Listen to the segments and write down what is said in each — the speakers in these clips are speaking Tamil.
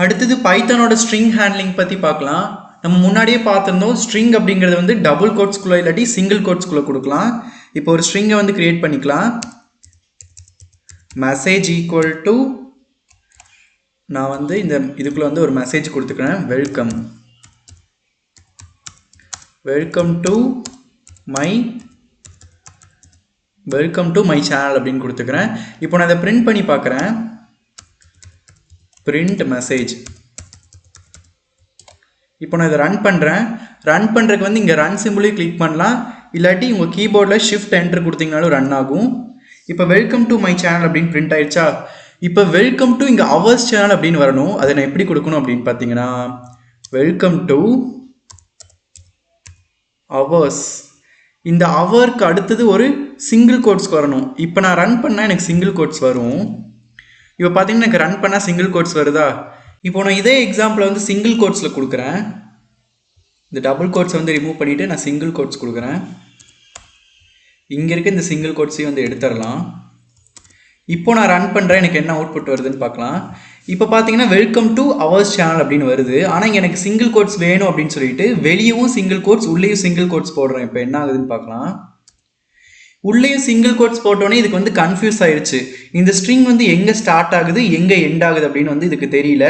அடுத்தது பைத்தானோட ஸ்ட்ரிங் ஹேண்ட்லிங் பற்றி பார்க்கலாம். நம்ம முன்னாடியே பார்த்துருந்தோம், ஸ்ட்ரிங் அப்படிங்கிறது வந்து டபுள் கோட்ஸ்குள்ளே இல்லாட்டி சிங்கிள் கோட்ஸ்குள்ளே கொடுக்கலாம். இப்போ ஒரு ஸ்ட்ரிங்கை வந்து கிரியேட் பண்ணிக்கலாம். மெசேஜ் ஈக்குவல் டு, நான் வந்து இந்த இதுக்குள்ளே வந்து ஒரு மெசேஜ் கொடுத்துக்கிறேன், வெல்கம் டு மை சேனல் அப்படின்னு கொடுத்துக்கிறேன். இப்போ நான் இதை பிரிண்ட் பண்ணி பார்க்குறேன். Print message. இப்போ நான் இதை ரன் பண்ணுறதுக்கு வந்து இங்கே ரன் சிம்பிளே கிளிக் பண்ணலாம், இல்லாட்டி உங்கள் கீபோர்டில் ஷிஃப்ட் என்டர் கொடுத்தீங்கனாலும் ரன் ஆகும். இப்போ வெல்கம் டு மை சேனல் அப்படின்னு பிரிண்ட் ஆயிடுச்சா. இப்போ வெல்கம் டு இங்கே அவர்ஸ் சேனல் அப்படின்னு வரணும். அதை நான் எப்படி கொடுக்கணும் அப்படின்னு பார்த்தீங்கன்னா, வெல்கம் டு அவர்ஸ். இந்த அவருக்கு அடுத்தது ஒரு சிங்கிள் கோட்ஸ் வரணும். இப்போ நான் ரன் பண்ணால் எனக்கு சிங்கிள் கோட்ஸ் வரும். இப்போ பார்த்தீங்கன்னா எனக்கு ரன் பண்ணால் சிங்கிள் கோட்ஸ் வருதா. இப்போ நான் இதே எக்ஸாம்பிள் வந்து சிங்கிள் கோட்ஸில் கொடுக்குறேன். இந்த டபுள் கோட்ஸ் வந்து ரிமூவ் பண்ணிவிட்டு நான் சிங்கிள் கோட்ஸ் கொடுக்குறேன். இங்கே இருக்க இந்த சிங்கிள் கோட்ஸையும் வந்து எடுத்துடலாம். இப்போ நான் ரன் பண்ணுறேன், எனக்கு என்ன அவுட்புட் வருதுன்னு பார்க்கலாம். இப்போ பார்த்தீங்கன்னா வெல்கம் டு அவர்ஸ் சேனல் அப்படின்னு வருது. ஆனால் இங்கே எனக்கு சிங்கிள் கோட்ஸ் வேணும் அப்படின்னு சொல்லிட்டு வெளியவும் சிங்கிள் கோட்ஸ் உள்ளேயும் சிங்கிள் கோட்ஸ் போடுறேன். இப்போ என்ன ஆகுதுன்னு பார்க்கலாம். உள்ளேயும் சிங்கிள் கோட்ஸ் போட்டோன்னே இதுக்கு வந்து கன்ஃபியூஸ் ஆயிடுச்சு. இந்த ஸ்ட்ரிங் வந்து எங்கே ஸ்டார்ட் ஆகுது எங்கே எண்ட் ஆகுது அப்படின்னு வந்து இதுக்கு தெரியல.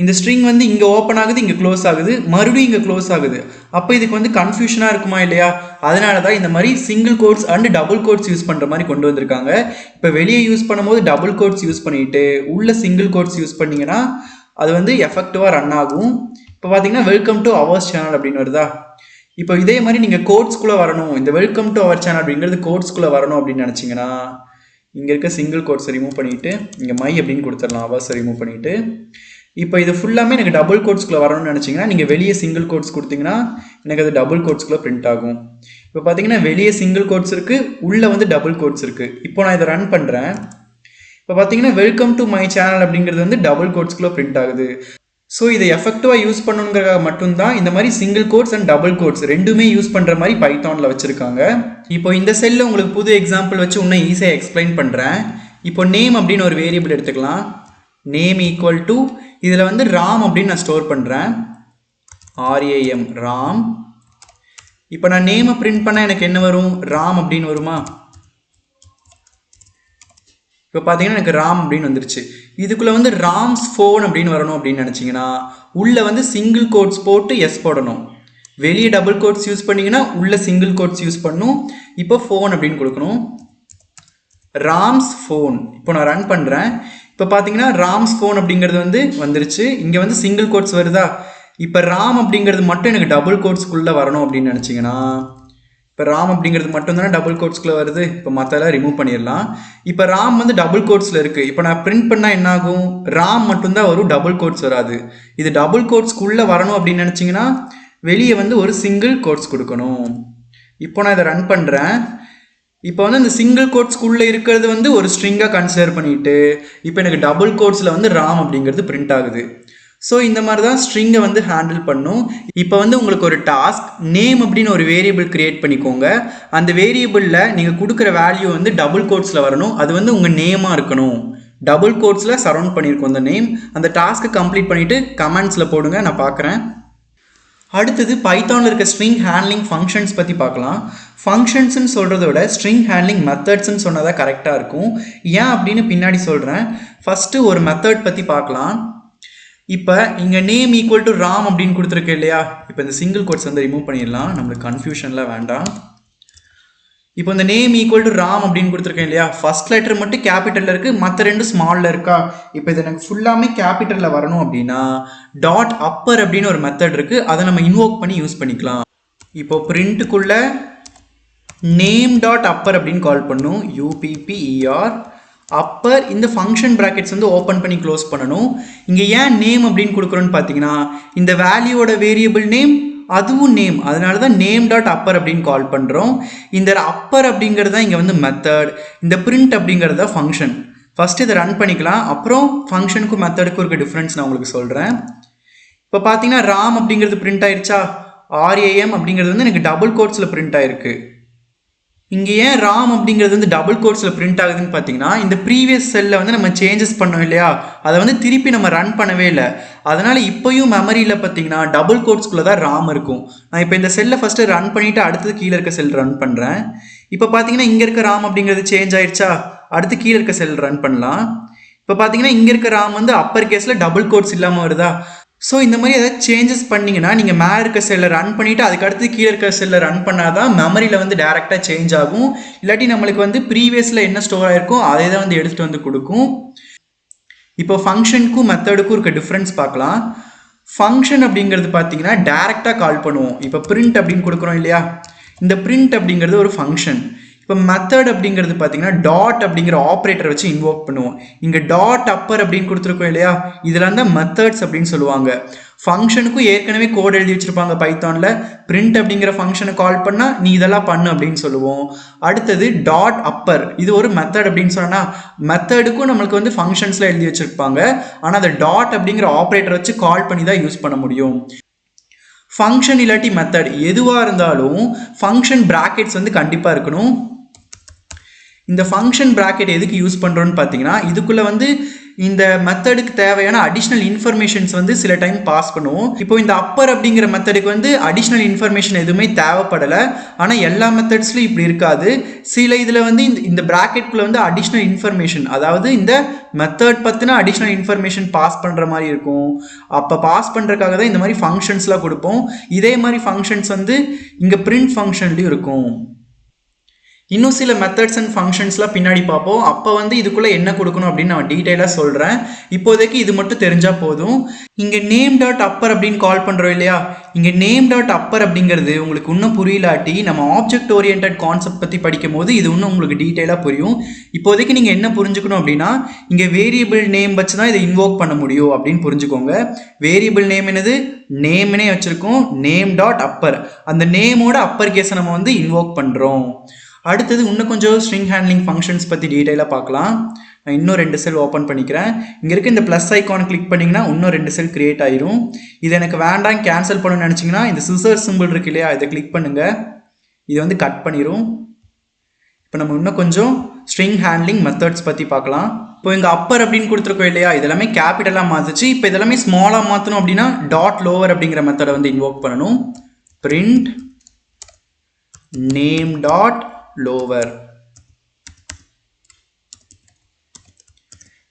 இந்த ஸ்ட்ரிங் வந்து இங்கே ஓப்பன் ஆகுது, இங்கே க்ளோஸ் ஆகுது, மறுபடியும் இங்கே க்ளோஸ் ஆகுது. அப்போ இதுக்கு வந்து கன்ஃபியூஷனாக இருக்குமா இல்லையா? அதனால தான் இந்த மாதிரி single quotes and double quotes use பண்ணுற மாதிரி கொண்டு வந்திருக்காங்க. இப்போ வெளியே யூஸ் பண்ணும்போது டபுள் கோட்ஸ் யூஸ் பண்ணிட்டு உள்ள சிங்கிள் கோட்ஸ் யூஸ் பண்ணிங்கன்னா அது வந்து எஃபெக்டிவாக ரன் ஆகும். இப்போ பார்த்தீங்கன்னா வெல்கம் டு அவர்ஸ் சேனல் அப்படின்னு வருதா. இப்போ இதே மாதிரி நீங்கள் கோட்ஸ்குள்ளே வரணும், இந்த வெல்கம் டு அவர் சேனல் அப்படிங்கிறது கோட்ஸ்குள்ளே வரணும் அப்படின்னு நினச்சிங்கன்னா இங்கே இருக்க சிங்கிள் கோட்ஸை ரிமூவ் பண்ணிவிட்டு இங்கே மை அப்படின்னு கொடுத்துடலாம், அவர்ஸை ரிமூவ் பண்ணிவிட்டு. இப்போ இது ஃபுல்லாமே எனக்கு டபுள் கோட்ஸ்குள்ளே வரணும்னு நினச்சிங்கன்னா நீங்கள் வெளியே சிங்கிள் கோட்ஸ் கொடுத்தீங்கன்னா எனக்கு அது டபுள் கோட்ஸ்குள்ளே பிரிண்ட் ஆகும். இப்போ பார்த்தீங்கன்னா வெளியே சிங்கிள் கோட்ஸ் இருக்குது, உள்ளே வந்து டபுள் கோட்ஸ் இருக்குது. இப்போ நான் இதை ரன் பண்ணுறேன். இப்போ பார்த்தீங்கன்னா வெல்கம் டு மை சேனல் அப்படிங்கிறது வந்து டபுள் கோட்ஸ்குள்ளே பிரிண்ட் ஆகுது. ஸோ இதை எஃபெக்டிவாக யூஸ் பண்ணுங்கிறதுக்காக மட்டும்தான் இந்த மாதிரி single quotes and double quotes ரெண்டுமே யூஸ் பண்ணுற மாதிரி பைத்தானில் வச்சுருக்காங்க. இப்போ இந்த செல்லில் உங்களுக்கு புது எக்ஸாம்பிள் வச்சு இன்னும் ஈஸியாக எக்ஸ்பிளைன் பண்ணுறேன். இப்போ நேம் அப்படின்னு ஒரு வேரியபிள் எடுத்துக்கலாம். நேம் ஈக்குவல் டு, இதில் வந்து ராம் அப்படின்னு நான் ஸ்டோர் பண்ணுறேன், RAM ராம். இப்போ நான் நேமை பிரிண்ட் பண்ணால் எனக்கு என்ன வரும், ராம் அப்படின்னு வருமா. இப்போ பார்த்தீங்கன்னா எனக்கு ராம் அப்படின்னு வந்துருச்சு. இதுக்குள்ளே வந்து ராம்ஸ் ஃபோன் அப்படின்னு வரணும் அப்படின்னு நினச்சிங்கன்னா உள்ளே வந்து சிங்கிள் கோட்ஸ் போட்டு எஸ் போடணும். வெளியே டபுள் கோட்ஸ் யூஸ் பண்ணிங்கன்னா உள்ளே சிங்கிள் கோட்ஸ் யூஸ் பண்ணணும். இப்போ ஃபோன் அப்படின்னு கொடுக்கணும், ராம்ஸ் ஃபோன். இப்போ நான் ரன் பண்ணுறேன். இப்போ பார்த்தீங்கன்னா ராம்ஸ் ஃபோன் அப்படிங்கிறது வந்து வந்துருச்சு. இங்கே வந்து சிங்கிள் கோட்ஸ் வருதா. இப்போ ராம் அப்படிங்கிறது மட்டும் எனக்கு டபுள் கோட்ஸ்குள்ளே வரணும் அப்படின்னு நினச்சிங்கன்னா, இப்போ ராம் அப்படிங்கிறது மட்டும் தானே டபுள் கோட்ஸ்குள்ளே வருது. இப்போ மற்றெல்லாம் ரிமூவ் பண்ணிடலாம். இப்போ ராம் வந்து டபுள் கோட்ஸில் இருக்குது. இப்போ நான் பிரிண்ட் பண்ணால் என்ன ஆகும், ராம் மட்டும்தான் வரும், டபுள் கோட்ஸ் வராது. இது டபுள் கோட்ஸ்குள்ளே வரணும் அப்படின்னு நினச்சிங்கன்னா வெளியே வந்து ஒரு சிங்கிள் கோட்ஸ் கொடுக்கணும். இப்போ நான் இதை ரன் பண்ணுறேன். இப்போ வந்து இந்த சிங்கிள் கோட்ஸ்குள்ளே இருக்கிறது வந்து ஒரு ஸ்ட்ரிங்காக கன்சிடர் பண்ணிட்டு இப்போ எனக்கு டபுள் கோட்ஸில் வந்து ராம் அப்படிங்கிறது பிரிண்ட் ஆகுது. ஸோ இந்த மாதிரி தான் ஸ்ட்ரிங்கை வந்து ஹேண்டில் பண்ணும். இப்போ வந்து உங்களுக்கு ஒரு டாஸ்க், நேம் அப்படின்னு ஒரு வேரியபிள் கிரியேட் பண்ணிக்கோங்க. அந்த வேரியபிளில் நீங்கள் கொடுக்குற வேல்யூ வந்து டபுள் கோட்ஸில் வரணும். அது வந்து உங்கள் நேமாக இருக்கணும். டபுள் கோட்ஸில் சரௌண்ட் பண்ணியிருக்கோம் அந்த நேம். அந்த டாஸ்க்கை கம்ப்ளீட் பண்ணிவிட்டு கமெண்ட்ஸில் போடுங்க, நான் பார்க்குறேன். அடுத்தது பைத்தானில் இருக்க ஸ்ட்ரிங் ஹேண்ட்லிங் ஃபங்க்ஷன்ஸ் பற்றி பார்க்கலாம். ஃபங்க்ஷன்ஸ்ன்னு சொல்கிறத விட ஸ்ட்ரிங் ஹேண்ட்லிங் மெத்தட்ஸ்ன்னு சொன்னால் தான் கரெக்டாக இருக்கும். ஏன் அப்படின்னு பின்னாடி சொல்கிறேன். ஃபஸ்ட்டு ஒரு மெத்தட் பற்றி பார்க்கலாம். இப்போ இங்கே நேம் ஈக்குவல் டு ராம் அப்படின்னு கொடுத்துருக்கேன் இல்லையா. இப்போ இந்த சிங்கிள் கோட்ஸ் வந்து ரிமூவ் பண்ணிடலாம், நம்மளுக்கு கன்ஃபியூஷன்லாம் வேண்டாம். இப்போ இந்த நேம் ஈக்குவல் டு ராம் அப்படின்னு கொடுத்துருக்கேன் இல்லையா. ஃபர்ஸ்ட் லெட்டர் மட்டும் கேபிட்டலில் இருக்குது, மற்ற ரெண்டு ஸ்மாலில் இருக்கா. இப்போ இது எனக்கு ஃபுல்லாமே கேபிட்டலில் வரணும் அப்படின்னா டாட் அப்பர் அப்படின்னு ஒரு மெத்தட் இருக்குது, அதை நம்ம இன்வோக் பண்ணி யூஸ் பண்ணிக்கலாம். இப்போ பிரிண்ட்டுக்குள்ளே நேம் டாட் அப்பர் அப்படின்னு கால் பண்ணும், UPPER அப்பர். இந்த ஃபங்க்ஷன் ப்ராக்கெட்ஸ் வந்து ஓப்பன் பண்ணி க்ளோஸ் பண்ணணும். இங்கே ஏன் நேம் அப்படின்னு கொடுக்குறோன்னு பார்த்தீங்கன்னா இந்த வேல்யூவோட வேரியபிள் நேம் அதுவும் நேம், அதனால தான் நேம் டாட் அப்பர் அப்படின்னு கால் பண்ணுறோம். இந்த அப்பர் அப்படிங்கிறது தான் இங்கே வந்து மெத்தட், இந்த பிரிண்ட் அப்படிங்கிறது தான் ஃபங்க்ஷன். ஃபஸ்ட்டு இதை ரன் பண்ணிக்கலாம், அப்புறம் ஃபங்க்ஷனுக்கும் மெத்தடுக்கும் இருக்க டிஃப்ரென்ஸ் நான் உங்களுக்கு சொல்கிறேன். இப்போ பார்த்தீங்கன்னா ராம் அப்படிங்கிறது பிரிண்ட் ஆயிடுச்சா. RAM அப்படிங்கிறது வந்து எனக்கு டபுள் கோட்ஸில் பிரிண்ட் ஆயிருக்கு. இங்கே ஏன் ராம் அப்படிங்கிறது வந்து டபுள் கோட்ஸில் பிரிண்ட் ஆகுதுன்னு பார்த்தீங்கன்னா இந்த ப்ரீவியஸ் செல்லில் வந்து நம்ம சேஞ்சஸ் பண்ணோம் இல்லையா, அதை வந்து திருப்பி நம்ம ரன் பண்ணவே இல்லை. அதனால் இப்போயும் மெமரியில் பார்த்தீங்கன்னா டபுள் கோட்ஸ்குள்ளே தான் ராம் இருக்கும். நான் இப்போ இந்த செல்லை ஃபஸ்ட்டு ரன் பண்ணிவிட்டு அடுத்தது கீழே இருக்க செல் ரன் பண்ணுறேன். இப்போ பார்த்தீங்கன்னா இங்கே இருக்க ராம் அப்படிங்கிறது சேஞ்ச் ஆயிடுச்சா, அடுத்து கீழே இருக்க செல் ரன் பண்ணலாம். இப்போ பார்த்தீங்கன்னா இங்கே இருக்க ராம் வந்து அப்பர் கேஸில் டபுள் கோட்ஸ் இல்லாமல் வருதா. ஸோ இந்த மாதிரி ஏதாவது சேஞ்சஸ் பண்ணிங்கன்னா நீங்கள் மேலே இருக்க செல்லை ரன் பண்ணிவிட்டு அதுக்கடுத்து கீழே இருக்க செல்லை ரன் பண்ணால் தான் மெமரியில் வந்து டேரெக்டாக சேஞ்ச் ஆகும். இல்லாட்டி நம்மளுக்கு வந்து ப்ரீவியஸில் என்ன ஸ்டோர் ஆகிருக்கும் அதை தான் வந்து எடுத்துகிட்டு வந்து கொடுக்கும். இப்போ ஃபங்க்ஷனுக்கும் மெத்தடுக்கும் இருக்க டிஃப்ரென்ஸ் பார்க்கலாம். ஃபங்க்ஷன் அப்படிங்கிறது பார்த்தீங்கன்னா டேரெக்டாக கால் பண்ணுவோம். இப்போ பிரிண்ட் அப்படின்னு கொடுக்குறோம் இல்லையா, இந்த பிரிண்ட் அப்படிங்கிறது ஒரு ஃபங்க்ஷன். இப்போ மெத்தட் அப்படிங்கிறது பார்த்தீங்கன்னா டாட் அப்படிங்கிற ஆப்ரேட்டரை வச்சு இன்வோக் பண்ணுவோம். இங்கே டாட் அப்பர் அப்படின்னு கொடுத்துருக்கோம் இல்லையா, இதில் தான் மெத்தட்ஸ் அப்படின்னு சொல்லுவாங்க. ஃபங்க்ஷனுக்கும் ஏற்கனவே கோட் எழுதி வச்சுருப்பாங்க பைத்தானில். பிரிண்ட் அப்படிங்கிற ஃபங்க்ஷனை கால் பண்ணால் நீ இதெல்லாம் பண்ணு அப்படின்னு சொல்லுவோம். அடுத்தது டாட் அப்பர், இது ஒரு மெத்தட் அப்படின்னு சொன்னால் மெத்தடுக்கும் நம்மளுக்கு வந்து ஃபங்க்ஷன்ஸில் எழுதி வச்சுருப்பாங்க. ஆனால் அந்த டாட் அப்படிங்கிற ஆப்ரேட்டரை வச்சு கால் பண்ணி தான் யூஸ் பண்ண முடியும். ஃபங்க்ஷன் இல்லாட்டி மெத்தட் எதுவாக இருந்தாலும் ஃபங்க்ஷன் பிராக்கெட்ஸ் வந்து கண்டிப்பாக இருக்கணும். இந்த ஃபங்க்ஷன் பிராக்கெட் எதுக்கு யூஸ் பண்ணுறோன்னு பார்த்தீங்கன்னா இதுக்குள்ளே வந்து இந்த மெத்தடுக்கு தேவையான அடிஷ்னல் இன்ஃபர்மேஷன்ஸ் வந்து சில டைம் பாஸ் பண்ணுவோம். இப்போ இந்த அப்பர் அப்படிங்கிற மெத்தடுக்கு வந்து அடிஷ்னல் இன்ஃபர்மேஷன் எதுவுமே தேவைப்படலை. ஆனால் எல்லா மெத்தட்ஸ்லையும் இப்படி இருக்காது. சில இதில் வந்து இந்த பிராக்கெட்குள்ளே வந்து அடிஷ்னல் இன்ஃபர்மேஷன், அதாவது இந்த மெத்தட் பற்றின அடிஷ்னல் இன்ஃபர்மேஷன் பாஸ் பண்ணுற மாதிரி இருக்கும். அப்போ பாஸ் பண்ணுறதுக்காக தான் இந்த மாதிரி ஃபங்க்ஷன்ஸ்லாம் கொடுப்போம். இதே மாதிரி ஃபங்க்ஷன்ஸ் வந்து இங்கே பிரிண்ட் ஃபங்க்ஷன்லேயும் இருக்கும். இன்னும் சில மெத்தட்ஸ் அண்ட் ஃபங்க்ஷன்ஸ்லாம் பின்னாடி பார்ப்போம். அப்போ வந்து இதுக்குள்ளே என்ன கொடுக்கணும் அப்படின்னு நான் டீட்டெயிலாக சொல்கிறேன். இப்போதைக்கு இது மட்டும் தெரிஞ்சால் போதும். இங்கே நேம் டாட் அப்பர் அப்படின்னு கால் பண்ணுறோம் இல்லையா, இங்கே நேம் டாட் அப்பர் அப்படிங்கிறது உங்களுக்கு இன்னும் புரியலாட்டி நம்ம ஆப்ஜெக்ட் ஓரியன்ட் கான்செப்ட் பற்றி படிக்கும் போது இது இன்னும் உங்களுக்கு டீட்டெயிலாக புரியும். இப்போதைக்கு நீங்கள் என்ன புரிஞ்சுக்கணும் அப்படின்னா இங்கே வேரியபிள் நேம் வச்சு தான் இதை இன்வோக் பண்ண முடியும் அப்படின்னு புரிஞ்சுக்கோங்க. வேரியபிள் நேம் என்னது, நேம்னே வச்சுருக்கோம், நேம் டாட் அப்பர். அந்த நேமோட அப்பர் கேஸை நம்ம வந்து இன்வோக் பண்ணுறோம். அடுத்தது இன்னும் கொஞ்சம் ஸ்ட்ரிங் ஹேண்ட்லிங் ஃபங்க்ஷன்ஸ் பற்றி டீட்டெயிலாக பார்க்கலாம். நான் இன்னும் 2 செல் ஓப்பன் பண்ணிக்கிறேன். இங்கே இருக்க இந்த ப்ளஸ் ஐக்கான் கிளிக் பண்ணிங்கன்னா இன்னும் 2 செல் க்ரியேட் ஆயிரும். இது எனக்கு வேண்டாம் கேன்சல் பண்ணணும்னு நினச்சிங்கன்னா இந்த சிசர் சிம்பிள் இருக்கு இல்லையா, இதை கிளிக் பண்ணுங்கள். இது வந்து கட் பண்ணிடும். இப்போ நம்ம இன்னும் கொஞ்சம் ஸ்ட்ரிங் ஹேண்ட்லிங் மெத்தட்ஸ் பற்றி பார்க்கலாம். இப்போ இங்கே அப்பர் அப்படின்னு கொடுத்துருக்கோம் இல்லையா, இதெல்லாமே கேபிட்டலாக மாற்றிச்சு. இப்போ இதெல்லாமே ஸ்மாலாக மாற்றணும் அப்படின்னா டாட் லோவர் அப்படிங்கிற மெத்தடை வந்து இன்வோக் பண்ணணும். Print name dot lower.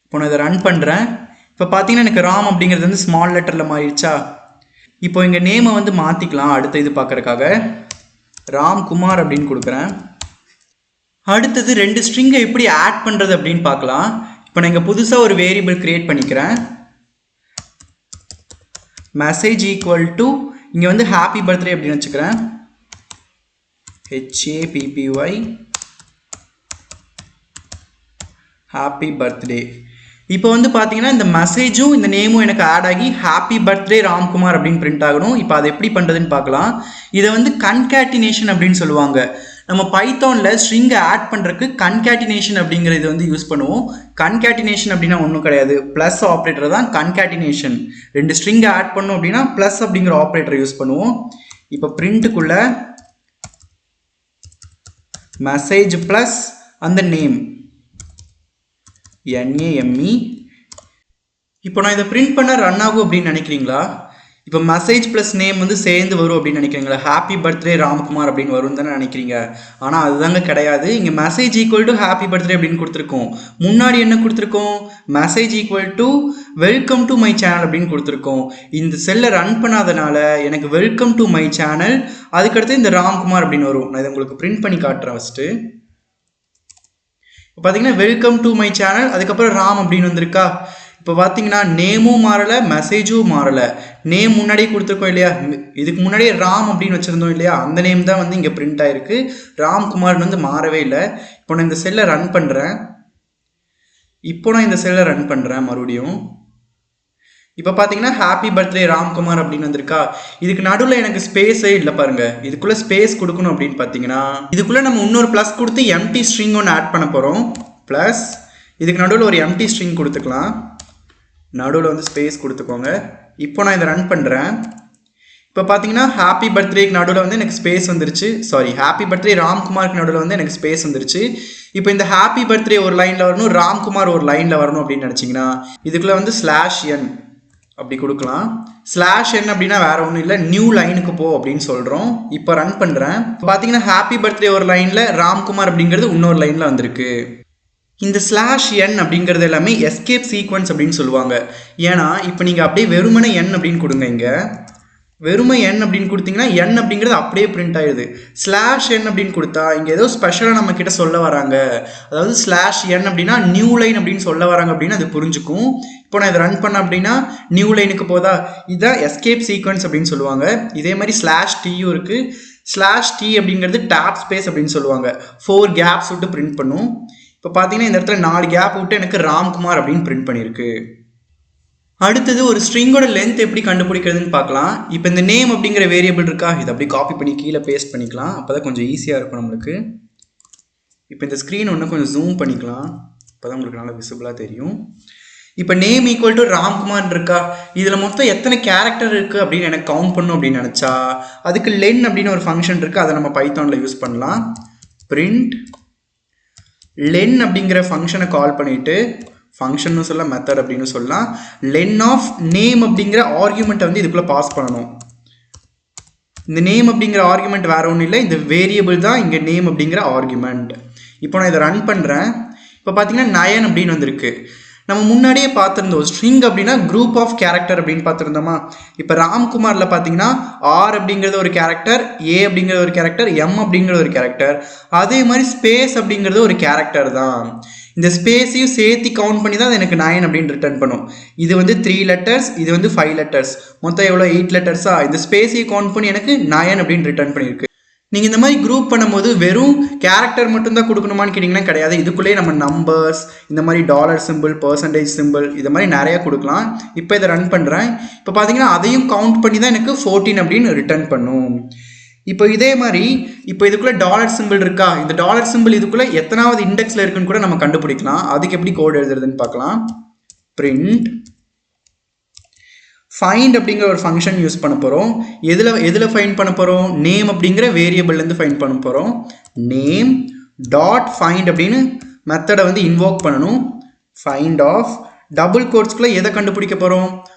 இப்போ நான் இதை ரன் பண்ணுறேன். இப்போ பார்த்தீங்கன்னா எனக்கு ராம் அப்படிங்கிறது வந்து ஸ்மால் லெட்டரில் மாறிடுச்சா. இப்போ இங்கே நேமை வந்து மாற்றிக்கலாம். அடுத்த இது பார்க்குறதுக்காக ராம் குமார் அப்படின்னு கொடுக்குறேன். அடுத்தது 2 ஸ்ட்ரிங்கை எப்படி ஆட் பண்ணுறது அப்படின்னு பார்க்கலாம். இப்போ நான் இங்கே புதுசாக ஒரு வேரியபிள் க்ரியேட் பண்ணிக்கிறேன். மெசேஜ் ஈக்குவல் டு இங்கே வந்து ஹாப்பி பர்த்டே அப்படின்னு வச்சுக்கிறேன். HAPPY happy birthday. இப்போ வந்து பார்த்தீங்கன்னா இந்த மெசேஜும் இந்த நேமும் எனக்கு ஆட் ஆகி ஹாப்பி பர்த்டே ராம்குமார் அப்படின்னு பிரிண்ட் ஆகணும். இப்போ அதை எப்படி பண்ணுறதுன்னு பார்க்கலாம். இதை வந்து கன்கேட்டினேஷன் அப்படின்னு சொல்லுவாங்க. நம்ம பைத்தானில் ஸ்ட்ரிங்கை ஆட் பண்ணுறதுக்கு கன்கேட்டினேஷன் அப்படிங்கிறது வந்து யூஸ் பண்ணுவோம். கன்கேட்டினேஷன் அப்படின்னா ஒன்றும் கிடையாது, ப்ளஸ் ஆப்ரேட்டர் தான் கன்கேட்டினேஷன். 2 ஸ்ட்ரிங்கை ஆட் பண்ணோம் அப்படின்னா ப்ளஸ் அப்படிங்கிற ஆப்ரேட்டர் யூஸ் பண்ணுவோம். இப்போ பிரிண்ட்டுக்குள்ளே மெசேஜ் ப்ளஸ் அந்த நேம் NAME. இப்போ நான் இதை பிரிண்ட் பண்ண ரன் ஆகும் அப்படின்னு நினைக்கிறீங்களா? இப்போ மெசேஜ் ப்ளஸ் நேம் வந்து சேர்ந்து வரும் அப்படின்னு நினைக்கிறீங்களா? ஹாப்பி பர்த்டே ராம்குமார் அப்படின்னு வரும் தானே நினைக்கிறீங்க. ஆனால் அதுதாங்க கிடையாது. இங்கே message equal to happy birthday அப்படின்னு கொடுத்துருக்கோம். முன்னாடி என்ன கொடுத்துருக்கோம், message equal to welcome to my channel அப்படின்னு கொடுத்துருக்கோம். இந்த செல்லை ரன் பண்ணாதனால எனக்கு வெல்கம் டு மை சேனல், அதுக்கடுத்து இந்த ராம்குமார் அப்படின்னு வரும். நான் இதை உங்களுக்கு பிரிண்ட் பண்ணி காட்டுறேன் ஃபஸ்ட்டு. இப்போ பார்த்தீங்கன்னா வெல்கம் டு மை சேனல், அதுக்கப்புறம் ராம் அப்படின்னு வந்திருக்கா. இப்போ பார்த்தீங்கன்னா நேமும் மாறலை, மெசேஜும் மாறலை. நேம் முன்னாடியே கொடுத்துருக்கோம் இல்லையா, இதுக்கு முன்னாடியே ராம் அப்படின்னு வச்சுருந்தோம் இல்லையா, அந்த நேம் தான் வந்து இங்கே பிரிண்ட் ஆகிருக்கு. ராம்குமார்னு வந்து மாறவே இல்லை. இப்போ நான் இந்த செல்லை ரன் பண்ணுறேன். மறுபடியும் இப்போ பார்த்தீங்கன்னா ஹாப்பி பர்த்டே ராம்குமார் அப்படின்னு வந்திருக்கா. இதுக்கு நடுவில் எனக்கு ஸ்பேஸே இல்லை பாருங்க. இதுக்குள்ளே ஸ்பேஸ் கொடுக்கணும் அப்படின்னு பார்த்தீங்கன்னா இதுக்குள்ளே நம்ம இன்னொரு ப்ளஸ் கொடுத்து எம்டி ஸ்ட்ரிங் ஒன்று ஆட் பண்ண போகிறோம். ப்ளஸ் இதுக்கு நடுவில் ஒரு எம்டி ஸ்ட்ரிங் கொடுத்துக்கலாம். நடுவில் வந்து ஸ்பேஸ் கொடுத்துக்கோங்க. இப்போ நான் இதை ரன் பண்ணுறேன். இப்போ பார்த்தீங்கன்னா ஹாப்பி பர்த்டேக்கு நடுவில் வந்து எனக்கு ஸ்பேஸ் வந்துருச்சு. சாரி, ஹாப்பி பர்த்டே ராம்குமாருக்கு நடுவில் வந்து எனக்கு ஸ்பேஸ் வந்துருச்சு. இப்போ இந்த ஹாப்பி பர்த்டே ஒரு லைனில் வரணும், ராம்குமார் ஒரு லைனில் வரணும் அப்படின்னு நினச்சிங்கன்னா இதுக்குள்ளே வந்து /n அப்படி கொடுக்கலாம். /n அப்படின்னா வேற ஒன்றும் இல்லை, நியூ லைனுக்கு போ அப்படின்னு சொல்கிறோம். இப்போ ரன் பண்ணுறேன். பார்த்தீங்கன்னா ஹாப்பி பர்த்டே ஒரு லைனில், ராம்குமார் அப்படிங்கிறது இன்னொரு லைனில் வந்திருக்கு. இந்த /n அப்படிங்கிறது எல்லாமே எஸ்கேப் சீக்வன்ஸ் அப்படின்னு சொல்லுவாங்க. ஏன்னா இப்போ நீங்கள் அப்படியே வெறுமனே n அப்படின்னு கொடுங்க. இங்கே வெறுமை n அப்படின்னு கொடுத்தீங்கன்னா n அப்படிங்கிறது அப்படியே பிரிண்ட் ஆயிடுது. /n அப்படின்னு கொடுத்தா இங்கே ஏதோ ஸ்பெஷலாக நம்ம கிட்ட சொல்ல வராங்க, அதாவது /n அப்படின்னா நியூ லைன் அப்படின்னு சொல்ல வராங்க அப்படின்னு அது புரிஞ்சுக்கும். இப்போ நான் இதை ரன் பண்ண அப்படின்னா நியூ லைனுக்கு போதா, இதுதான் எஸ்கேப் சீக்வன்ஸ் அப்படின்னு சொல்லுவாங்க. இதே மாதிரி /t இருக்கு. /t அப்படிங்கிறது டேப் ஸ்பேஸ் அப்படின்னு சொல்லுவாங்க. 4 கேப்ஸ் விட்டு பிரிண்ட் பண்ணும். இப்போ பார்த்தீங்கன்னா இந்த இடத்துல 4 கேப் விட்டு எனக்கு ராம்குமார் அப்படின்னு பிரிண்ட் பண்ணியிருக்கு. அடுத்தது ஒரு ஸ்ட்ரிங்கோட லென்த் எப்படி கண்டுபிடிக்கிறதுன்னு பார்க்கலாம். இப்போ இந்த நேம் அப்படிங்கிற வேரியபிள் இருக்கா, இதை அப்படி காப்பி பண்ணி கீழே பேஸ்ட் பண்ணிக்கலாம். அப்போ தான் கொஞ்சம் ஈஸியாக இருக்கும் நம்மளுக்கு. இப்போ இந்த ஸ்க்ரீன் ஒன்று கொஞ்சம் ஜூம் பண்ணிக்கலாம், அப்போ தான் உங்களுக்கு நல்லா விசிபிளாக தெரியும். இப்போ நேம் ஈக்குவல் டு ராம்குமார் இருக்கா, இதில் மொத்தம் எத்தனை கேரக்டர் இருக்குது அப்படின்னு எனக்கு கவுண்ட் பண்ணும் அப்படின்னு நினச்சா அதுக்கு லென் அப்படின்னு ஒரு ஃபங்க்ஷன் இருக்குது, அதை நம்ம பைத்தானில் யூஸ் பண்ணலாம். பிரிண்ட் லென் அப்படிங்கிற ஃபங்க்ஷனை கால் பண்ணிவிட்டு, ஃபங்க்ஷன் சொல்ல மெத்தட் அப்படின்னு சொல்லலாம், லென் ஆஃப் நேம் அப்படிங்கிற ஆர்குமெண்ட்டை வந்து இதுக்குள்ளே பாஸ் பண்ணணும். இந்த நேம் அப்படிங்கிற ஆர்குமெண்ட் வேற ஒன்றும் இல்லை, இந்த வேரியபிள் தான் இங்கே நேம் அப்படிங்கிற ஆர்குமெண்ட். இப்போ நான் இதை ரன் பண்ணுறேன். இப்போ பார்த்தீங்கன்னா 9 அப்படின்னு வந்திருக்கு. நம்ம முன்னாடியே பார்த்துருந்தோம் ஸ்ட்ரிங் அப்படின்னா குரூப் ஆஃப் கேரக்டர் அப்படின்னு பார்த்துருந்தோமா. இப்போ ராம்குமாரில் பார்த்தீங்கன்னா R அப்படிங்கிறது ஒரு கேரக்டர், A அப்படிங்கிறது ஒரு கேரக்டர், M அப்படிங்கிறது ஒரு கேரக்டர். அதே மாதிரி ஸ்பேஸ் அப்படிங்கிறது ஒரு கேரக்டர் தான். இந்த ஸ்பேஸையும் சேர்த்து கவுண்ட் பண்ணி தான் எனக்கு 9 அப்படின்னு ரிட்டர்ன் பண்ணும். இது வந்து 3 லெட்டர்ஸ், இது வந்து 5 லெட்டர்ஸ், மொத்தம் எவ்வளோ 8 லெட்டர்ஸா. இந்த ஸ்பேஸையும் கவுண்ட் பண்ணி எனக்கு 9 அப்படின்னு ரிட்டர்ன் பண்ணியிருக்கு. நீங்கள் இந்த மாதிரி குரூப் பண்ணும்போது வெறும் கேரக்டர் மட்டும்தான் கொடுக்கணுமான்னு கேட்டிங்கன்னா கிடையாது. இதுக்குள்ளேயே நம்ம நம்பர்ஸ், இந்த மாதிரி டாலர் சிம்பிள், பர்சன்டேஜ் சிம்பிள், இது மாதிரி நிறையா கொடுக்கலாம். இப்போ இதை ரன் பண்ணுறேன். இப்போ பார்த்தீங்கன்னா அதையும் கவுண்ட் பண்ணி தான் எனக்கு 14 அப்படின்னு ரிட்டர்ன் பண்ணும். இப்போ இதே மாதிரி இப்போ இதுக்குள்ளே டாலர் சிம்பிள் இருக்கா, இந்த டாலர் சிம்பிள் இதுக்குள்ளே எத்தனாவது இண்டெக்ஸில் இருக்குன்னு கூட நம்ம கண்டுபிடிக்கலாம். அதுக்கு எப்படி கோட் எழுதுறதுன்னு பார்க்கலாம். பிரிண்ட் ஃபைண்ட் அப்படிங்கிற ஒரு ஃபங்க்ஷன் யூஸ் பண்ண போகிறோம். எதில் ஃபைண்ட் பண்ண போகிறோம், நேம் அப்படிங்கிற வேரியபிள்லேருந்து ஃபைண்ட் பண்ண போகிறோம். நேம் டாட் ஃபைண்ட் அப்படின்னு மெத்தடை வந்து இன்வோக் பண்ணணும். ஃபைண்ட் ஆஃப் டபுள் கோட்ஸ்குள்ளே எதை கண்டுபிடிக்க போகிறோம்,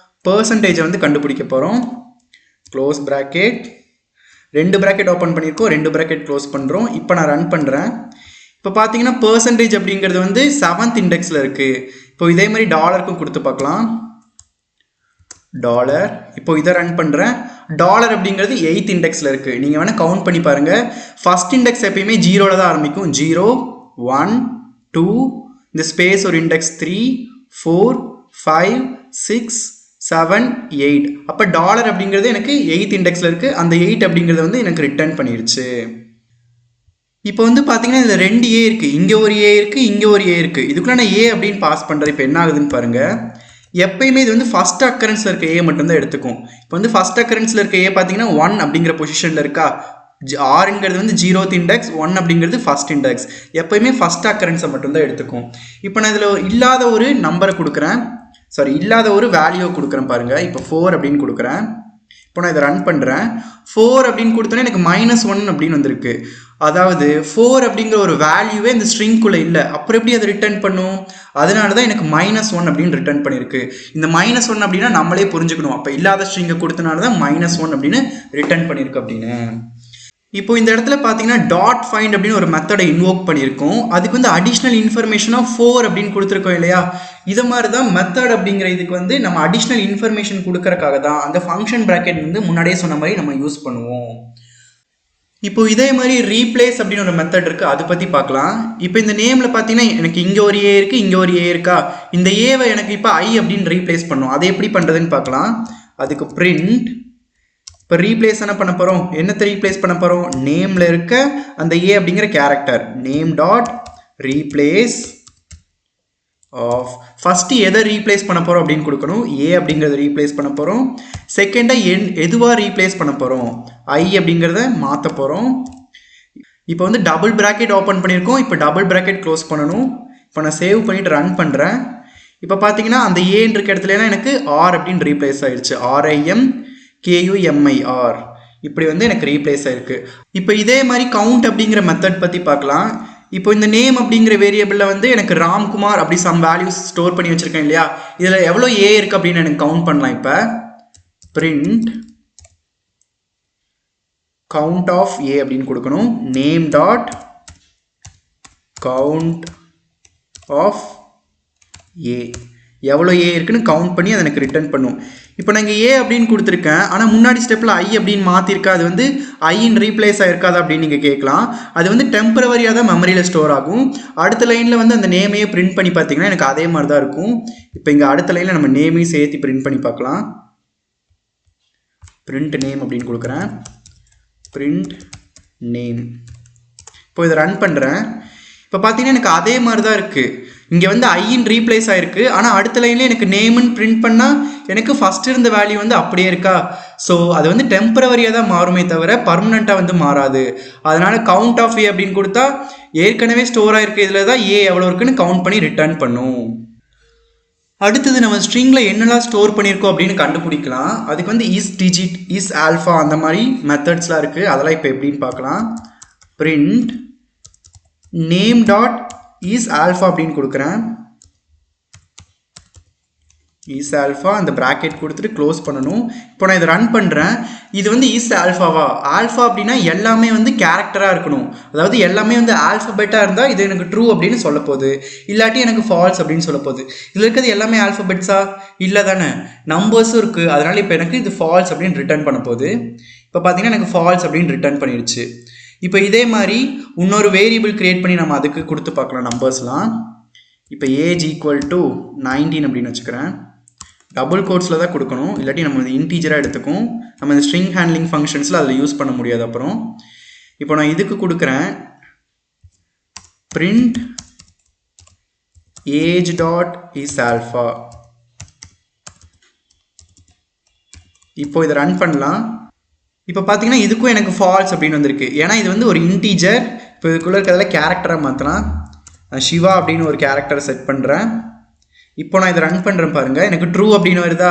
பர்சன்டேஜை வந்து கண்டுபிடிக்க போகிறோம். க்ளோஸ் ப்ராக்கெட், 2 ப்ராக்கெட் ஓப்பன் பண்ணியிருக்கோம், 2 ப்ராக்கெட் க்ளோஸ் பண்ணுறோம். இப்போ நான் ரன் பண்ணுறேன். இப்போ பார்த்தீங்கன்னா பர்சன்டேஜ் அப்படிங்கிறது வந்து 7th இண்டெக்ஸில் இருக்குது. இப்போ இதே மாதிரி டாலருக்கும் கொடுத்து பார்க்கலாம். டாலர், இப்போ இதை ரன் பண்ணுறேன். டாலர் அப்படிங்கிறது 8th இண்டெக்ஸில் இருக்குது. நீங்கள் வேணால் கவுண்ட் பண்ணி பாருங்கள். ஃபஸ்ட் இண்டெக்ஸ் எப்பயுமே 0ல் தான் ஆரம்பிக்கும். 0 1 2, இந்த ஸ்பேஸ் ஒரு இண்டெக்ஸ் 3 4 5 6 7 8. அப்போ டாலர் அப்படிங்கிறது எனக்கு 8th இண்டெக்ஸில் இருக்குது. அந்த 8 அப்படிங்கிறது வந்து எனக்கு ரிட்டர்ன் பண்ணிடுச்சு. இப்போ வந்து பார்த்தீங்கன்னா இதில் 2 A இருக்குது, இங்கே ஒரு A இருக்குது, இங்கே ஒரு A இருக்குது. இதுக்குள்ளே நான் A அப்படின்னு பாஸ் பண்ணுறேன். இப்போ என்ன ஆகுதுன்னு பாருங்கள். எப்பயுமே இது வந்து ஃபஸ்ட் அக்கரன்ஸில் இருக்க ஏ மட்டும்தான் எடுத்துக்கும். இப்போ வந்து ஃபஸ்ட் அக்கரன்ஸில் இருக்க ஏ பார்த்தீங்கன்னா 1 அப்படிங்கிற பொசிஷனில் இருக்கா. ஆறுங்கிறது வந்து 0th இண்டெக்ஸ், 1 அப்படிங்கிறது ஃபஸ்ட் இண்டெக்ஸ். எப்பயுமே ஃபஸ்ட் அக்கரன்ஸை மட்டும்தான் எடுத்துக்கும். இப்போ நான் இதில் இல்லாத ஒரு நம்பரை கொடுக்குறேன், சாரி இல்லாத ஒரு வேல்யூவை கொடுக்குறேன் பாருங்கள். இப்போ 4 அப்படின்னு கொடுக்குறேன். இப்போ நான் இதை ரன் பண்ணுறேன். 4 அப்படின்னு கொடுத்தோன்னே எனக்கு -1 அப்படின்னு வந்திருக்கு. அதாவது 4 அப்படிங்கிற ஒரு வேல்யூவே இந்த ஸ்ட்ரிங்குள்ளே இல்லை. அப்புறம் எப்படி அதை ரிட்டர்ன் பண்ணும், அதனால தான் எனக்கு -1 அப்படின்னு ரிட்டர்ன் பண்ணியிருக்கு. இந்த -1 அப்படின்னா நம்மளே புரிஞ்சுக்கணும், அப்போ இல்லாத ஸ்ட்ரிங்கை கொடுத்தனால தான் -1 அப்படின்னு ரிட்டர்ன் பண்ணியிருக்கு அப்படின்னு. இப்போ இந்த இடத்துல பார்த்தீங்கன்னா டாட் ஃபைண்ட் அப்படின்னு ஒரு மெத்தடை இன்வோக் பண்ணியிருக்கோம். அதுக்கு வந்து அடிஷ்னல் இன்ஃபர்மேஷனாக 4 அப்படின்னு கொடுத்துருக்கோம் இல்லையா. இது மாதிரி தான் மெத்தட் அப்படிங்கிற இதுக்கு வந்து நம்ம அடிஷ்னல் இன்ஃபர்மேஷன் கொடுக்கறக்காக தான் அந்த ஃபங்க்ஷன் ப்ராக்கெட் வந்து முன்னாடியே சொன்ன மாதிரி நம்ம யூஸ் பண்ணுவோம். இப்போ இதே மாதிரி ரீப்ளேஸ் அப்படின்னு ஒரு மெத்தட் இருக்குது, அதை பற்றி பார்க்கலாம். இப்போ இந்த நேமில் பார்த்தீங்கன்னா எனக்கு இங்கே ஒரு ஏ இருக்குது, இங்கே ஒரு ஏ இருக்கா. இந்த ஏவை எனக்கு இப்போ ஐ அப்படின்னு ரீப்ளேஸ் பண்ணும். அதை எப்படி பண்ணுறதுன்னு பார்க்கலாம். அதுக்கு பிரிண்ட், இப்போ ரீப்ளேஸ் என்ன பண்ண போகிறோம், என்னத்தை ரீப்ளேஸ் பண்ண போகிறோம், நேமில் இருக்க அந்த ஏ அப்படிங்கிற character. Name dot replace of, first எதை ரீப்ளேஸ் பண்ண போகிறோம் அப்படின்னு கொடுக்கணும். ஏ அப்படிங்கிறத ரீப்ளேஸ் பண்ண போகிறோம். செகண்டாக எதுவாக ரீப்ளேஸ் பண்ண போகிறோம், ஐ அப்படிங்கிறத மாற்ற போகிறோம். இப்போ வந்து டபுள் ப்ராக்கெட் ஓப்பன் பண்ணியிருக்கோம். இப்போ டபுள் ப்ராக்கெட் க்ளோஸ் பண்ணணும். இப்போ நான் சேவ் பண்ணிவிட்டு ரன் பண்ணுறேன். இப்போ பார்த்தீங்கன்னா அந்த ஏன்னு இருக்க இடத்துலலாம் எனக்கு ஆர் அப்படின்னு ரீப்ளேஸ் ஆகிடுச்சு. RIM. KUMIR இப்படி வந்து எனக்கு ரீப்ளேஸ் ஆயிருக்கு. இப்போ இதே மாதிரி கவுண்ட் அப்படிங்கிற மெத்தட் பற்றி பார்க்கலாம். இப்போ இந்த நேம் அப்படிங்கிற வேரியபிளில் வந்து எனக்கு ராம்குமார் அப்படி சம் வேல்யூஸ் ஸ்டோர் பண்ணி வச்சுருக்கேன் இல்லையா, இதில் எவ்வளோ ஏ இருக்குது அப்படின்னு எனக்கு கவுண்ட் பண்ணலாம். இப்போ பிரிண்ட் count of a அப்படின்னு கொடுக்கணும். name dot count of a எவ்வளோ a இருக்குன்னு கவுண்ட் பண்ணி அதை எனக்கு ரிட்டர்ன் பண்ணும். இப்போ நான் இங்கே a அப்படின்னு கொடுத்துருக்கேன், ஆனால் முன்னாடி ஸ்டெப்பில் i அப்படின்னு மாற்றிருக்கா, அது வந்து ஐன் ரீப்ளேஸ் ஆகிருக்காது அப்படின்னு நீங்கள் கேட்கலாம். அது வந்து டெம்பரவரியாக தான் மெமரியில் ஸ்டோர் ஆகும். அடுத்த லைனில் வந்து அந்த நேமையே பிரிண்ட் பண்ணி பார்த்தீங்கன்னா எனக்கு அதே மாதிரி தான் இருக்கும். இப்போ இங்கே அடுத்த லைனில் நம்ம நேமையும் சேர்த்து பிரிண்ட் பண்ணி பார்க்கலாம். பிரிண்ட் நேம் அப்படின்னு கொடுக்குறேன். Print name. இப்போ இதை ரன் பண்ணுறேன். இப்போ பார்த்தீங்கன்னா எனக்கு அதே மாதிரி தான் இருக்குது. இங்கே வந்து ஐயின் ரீப்ளேஸ் ஆகிருக்கு, ஆனால் அடுத்த லைனில் எனக்கு நேம்னு பிரிண்ட் பண்ணால் எனக்கு ஃபஸ்ட் இருந்த வேல்யூ வந்து அப்படியே இருக்கா. ஸோ அது வந்து டெம்பரவரியாக தான் மாறுமே தவிர பர்மனெண்ட்டாக வந்து மாறாது. அதனால் கவுண்ட் ஆஃப் ஏ அப்படின்னு கொடுத்தா ஏற்கனவே ஸ்டோர் ஆகிருக்கு இதில் தான் ஏ எவ்வளோ இருக்குன்னு கவுண்ட் பண்ணி ரிட்டர்ன் பண்ணும். அடுத்தது நம்ம ஸ்ட்ரிங்கில் என்னெல்லாம் ஸ்டோர் பண்ணியிருக்கோம் அப்படின்னு கண்டுபிடிக்கலாம். அதுக்கு வந்து இஸ் டிஜிட், இஸ் ஆல்ஃபா அந்த மாதிரி மெத்தட்ஸ்லாம் இருக்குது. அதெல்லாம் இப்போ எப்படின்னு பார்க்கலாம். Print name dot is alpha அப்படின்னு கொடுக்குறேன். இஸ் ஆல்ஃபா அந்த ப்ராக்கெட் கொடுத்துட்டு க்ளோஸ் பண்ணணும். இப்போ நான் இதை ரன் பண்ணுறேன். இது வந்து இஸ் ஆல்ஃபாவா, ஆல்ஃபா அப்படின்னா எல்லாமே வந்து கேரக்டராக இருக்கணும். அதாவது எல்லாமே வந்து ஆல்ஃபபெட்டாக இருந்தால் இது எனக்கு ட்ரூ அப்படின்னு சொல்ல போகுது, இல்லாட்டி எனக்கு ஃபால்ஸ் அப்படின்னு சொல்ல போகுது. இதில் இருக்கிறது எல்லாமே ஆல்ஃபபெட்ஸா இல்லை தானே, நம்பர்ஸும் இருக்குது. அதனால் இப்போ எனக்கு இது ஃபால்ஸ் அப்படின்னு ரிட்டர்ன் பண்ண போகுது. இப்போ பார்த்தீங்கன்னா எனக்கு ஃபால்ஸ் அப்படின்னு ரிட்டர்ன் பண்ணிடுச்சு. இப்போ இதே மாதிரி இன்னொரு வேரியபிள் க்ரியேட் பண்ணி நம்ம அதுக்கு கொடுத்து பார்க்கலாம் நம்பர்ஸ்லாம். இப்போ ஏஜ் ஈக்குவல் டு 19 அப்படின்னு வச்சுக்கிறேன். டபுள் கோட்ஸில் தான் கொடுக்கணும், இல்லாட்டி நம்ம வந்து இன்டீஜராக எடுத்துக்கும். நம்ம இந்த ஸ்ட்ரிங் ஹேண்ட்லிங் ஃபங்க்ஷன்ஸில் அதில் யூஸ் பண்ண முடியாது. அப்புறம் இப்போ நான் இதுக்கு கொடுக்குறேன் print age dot is alpha. இப்போ இதை ரன் பண்ணலாம். இப்போ பார்த்தீங்கன்னா இதுக்கும் எனக்கு ஃபால்ஸ் அப்படின்னு வந்திருக்கு. ஏன்னா இது வந்து ஒரு இன்டீஜர். இப்போ இதுக்குள்ளே இருக்கிறதுல கேரக்டராக மாற்றலாம். நான் சிவா அப்படின்னு ஒரு கேரக்டரை செட் பண்ணுறேன். இப்போ நான் இதை ரன் பண்ணுறேன் பாருங்கள், எனக்கு ட்ரூ அப்படின்னு வருதா.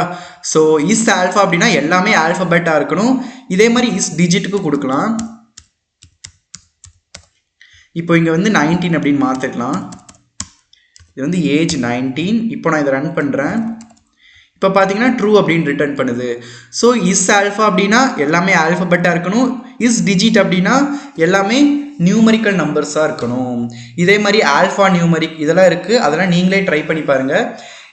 ஸோ இஸ் ஆல்ஃபா அப்படின்னா எல்லாமே ஆல்ஃபபெட்டாக இருக்கணும். இதே மாதிரி இஸ் டிஜிட்டுக்கு கொடுக்கலாம். இப்போ இங்கே வந்து 19 அப்படின்னு மாற்றிக்கலாம். இது வந்து ஏஜ் 19. இப்போ நான் இதை ரன் பண்ணுறேன். இப்போ பார்த்தீங்கன்னா ட்ரூ அப்படின்னு ரிட்டர்ன் பண்ணுது. ஸோ இஸ் ஆல்ஃபா அப்படின்னா எல்லாமே ஆல்ஃபபெட்டாக இருக்கணும். இஸ் டிஜிட் அப்படின்னா எல்லாமே நியூமரிக்கல் நம்பர்ஸாக இருக்கணும். இதே மாதிரி ஆல்ஃபா நியூமரிக் இதெல்லாம் இருக்குது. அதெல்லாம் நீங்களே ட்ரை பண்ணி பாருங்கள்.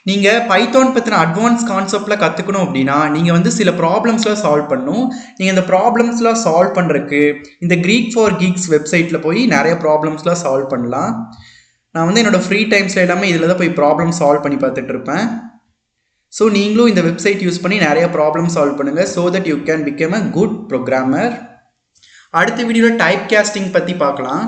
நீங்கள் பைத்தான் பற்றின அட்வான்ஸ் கான்செப்டில் கற்றுக்கணும் அப்படின்னா நீங்கள் வந்து சில ப்ராப்ளம்ஸ்லாம் சால்வ் பண்ணணும். நீங்கள் இந்த ப்ராப்ளம்ஸ்லாம் சால்வ் பண்ணுறதுக்கு இந்த Greek for Geeks வெப்சைட்டில் போய் நிறைய ப்ராப்ளம்ஸ்லாம் சால்வ் பண்ணலாம். நான் வந்து என்னோடய ஃப்ரீ டைம்ஸில் எல்லாமே இதில் தான் போய் ப்ராப்ளம் சால்வ் பண்ணி பார்த்துட்ருப்பேன். ஸோ நீங்களும் இந்த வெப்சைட் யூஸ் பண்ணி நிறைய ப்ராப்ளம் சால்வ் பண்ணுங்கள். So that you can become a good programmer. அடுத்த வீடியோவில் டைப் காஸ்டிங் பற்றி பார்க்கலாம்.